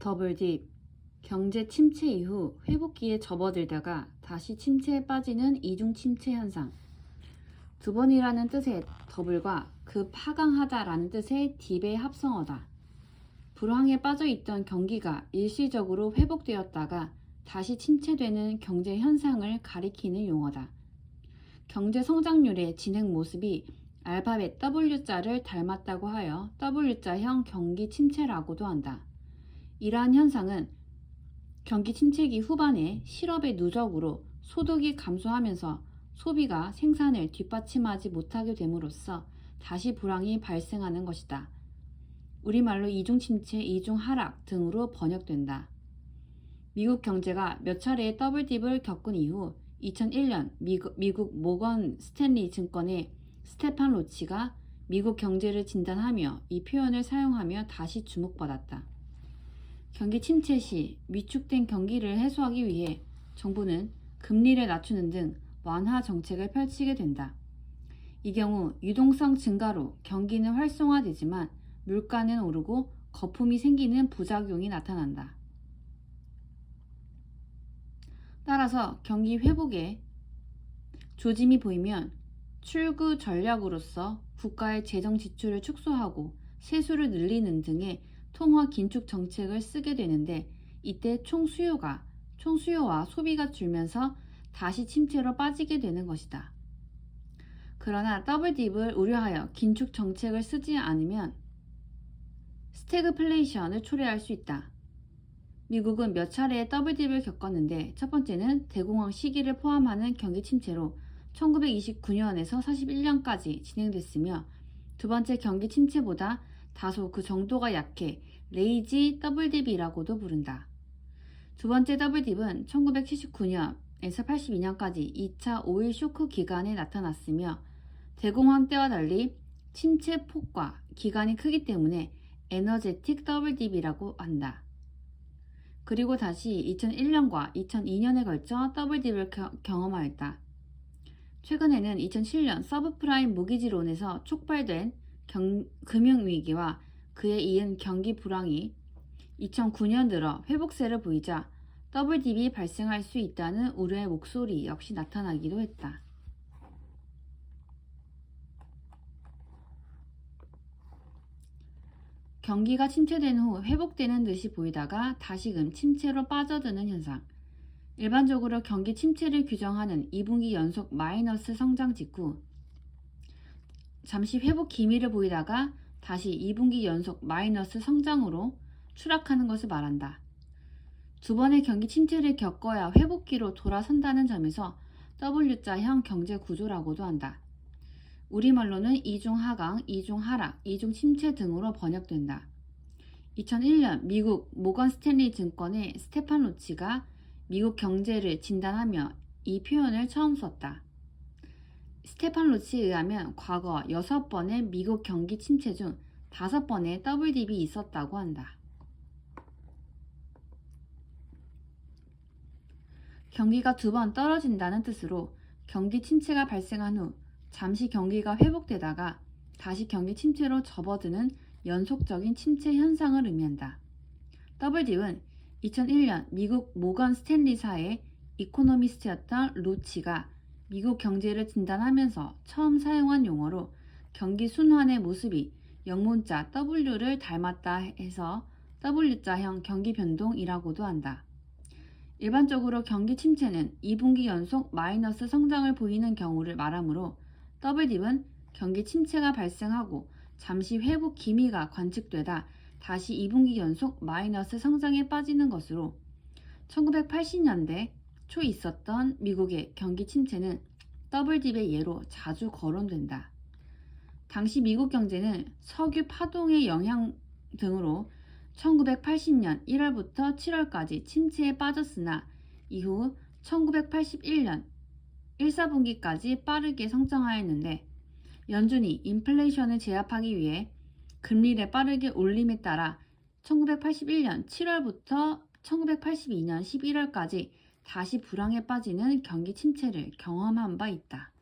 더블딥, 경제 침체 이후 회복기에 접어들다가 다시 침체에 빠지는 이중 침체 현상. 두 번이라는 뜻의 더블과 급하강하다라는 뜻의 딥의 합성어다. 불황에 빠져있던 경기가 일시적으로 회복되었다가 다시 침체되는 경제 현상을 가리키는 용어다. 경제 성장률의 진행 모습이 알파벳 W자를 닮았다고 하여 W자형 경기 침체라고도 한다. 이러한 현상은 경기 침체기 후반에 실업의 누적으로 소득이 감소하면서 소비가 생산을 뒷받침하지 못하게 됨으로써 다시 불황이 발생하는 것이다. 우리말로 이중 침체, 이중 하락 등으로 번역된다. 미국 경제가 몇 차례의 더블딥을 겪은 이후 2001년 미국 모건 스탠리 증권의 스테판 로치가 미국 경제를 진단하며 이 표현을 사용하며 다시 주목받았다. 경기 침체 시 위축된 경기를 해소하기 위해 정부는 금리를 낮추는 등 완화 정책을 펼치게 된다. 이 경우 유동성 증가로 경기는 활성화되지만 물가는 오르고 거품이 생기는 부작용이 나타난다. 따라서 경기 회복에 조짐이 보이면 출구 전략으로서 국가의 재정 지출을 축소하고 세수를 늘리는 등의 통화 긴축 정책을 쓰게 되는데 이때 총수요와 소비가 줄면서 다시 침체로 빠지게 되는 것이다. 그러나 더블딥을 우려하여 긴축 정책을 쓰지 않으면 스태그플레이션을 초래할 수 있다. 미국은 몇 차례의 더블딥을 겪었는데 첫 번째는 대공황 시기를 포함하는 경기 침체로 1929년에서 41년까지 진행됐으며 두 번째 경기 침체보다 다소 그 정도가 약해 레이지 더블딥이라고도 부른다. 두 번째 더블딥은 1979년에서 82년까지 2차 오일 쇼크 기간에 나타났으며 대공황 때와 달리 침체 폭과 기간이 크기 때문에 에너제틱 더블딥이라고 한다. 그리고 다시 2001년과 2002년에 걸쳐 더블딥을 경험하였다. 최근에는 2007년 서브프라임 모기지론에서 촉발된 금융위기와 그에 이은 경기 불황이 2009년 들어 회복세를 보이자 더블딥이 발생할 수 있다는 우려의 목소리 역시 나타나기도 했다. 경기가 침체된 후 회복되는 듯이 보이다가 다시금 침체로 빠져드는 현상. 일반적으로 경기 침체를 규정하는 2분기 연속 마이너스 성장 직후 잠시 회복 기미를 보이다가 다시 2분기 연속 마이너스 성장으로 추락하는 것을 말한다. 두 번의 경기 침체를 겪어야 회복기로 돌아선다는 점에서 W자형 경제 구조라고도 한다. 우리말로는 이중 하강, 이중 하락, 이중 침체 등으로 번역된다. 2001년 미국 모건 스탠리 증권의 스테판 로치가 미국 경제를 진단하며 이 표현을 처음 썼다. 스테판 로치에 의하면 과거 6번의 미국 경기 침체 중 5번의 더블딥이 있었다고 한다. 경기가 두 번 떨어진다는 뜻으로 경기 침체가 발생한 후 잠시 경기가 회복되다가 다시 경기 침체로 접어드는 연속적인 침체 현상을 의미한다. 더블딥은 2001년 미국 모건 스탠리사의 이코노미스트였던 로치가 미국 경제를 진단하면서 처음 사용한 용어로 경기 순환의 모습이 영문자 W를 닮았다 해서 W자형 경기 변동이라고도 한다. 일반적으로 경기 침체는 2분기 연속 마이너스 성장을 보이는 경우를 말하므로 더블딥은 경기 침체가 발생하고 잠시 회복 기미가 관측되다 다시 2분기 연속 마이너스 성장에 빠지는 것으로 1980년대 초 있었던 미국의 경기 침체는 더블딥의 예로 자주 거론된다. 당시 미국 경제는 석유 파동의 영향 등으로 1980년 1월부터 7월까지 침체에 빠졌으나 이후 1981년 1, 4분기까지 빠르게 성장하였는데 연준이 인플레이션을 제압하기 위해 금리를 빠르게 올림에 따라 1981년 7월부터 1982년 11월까지 다시 불황에 빠지는 경기 침체를 경험한 바 있다.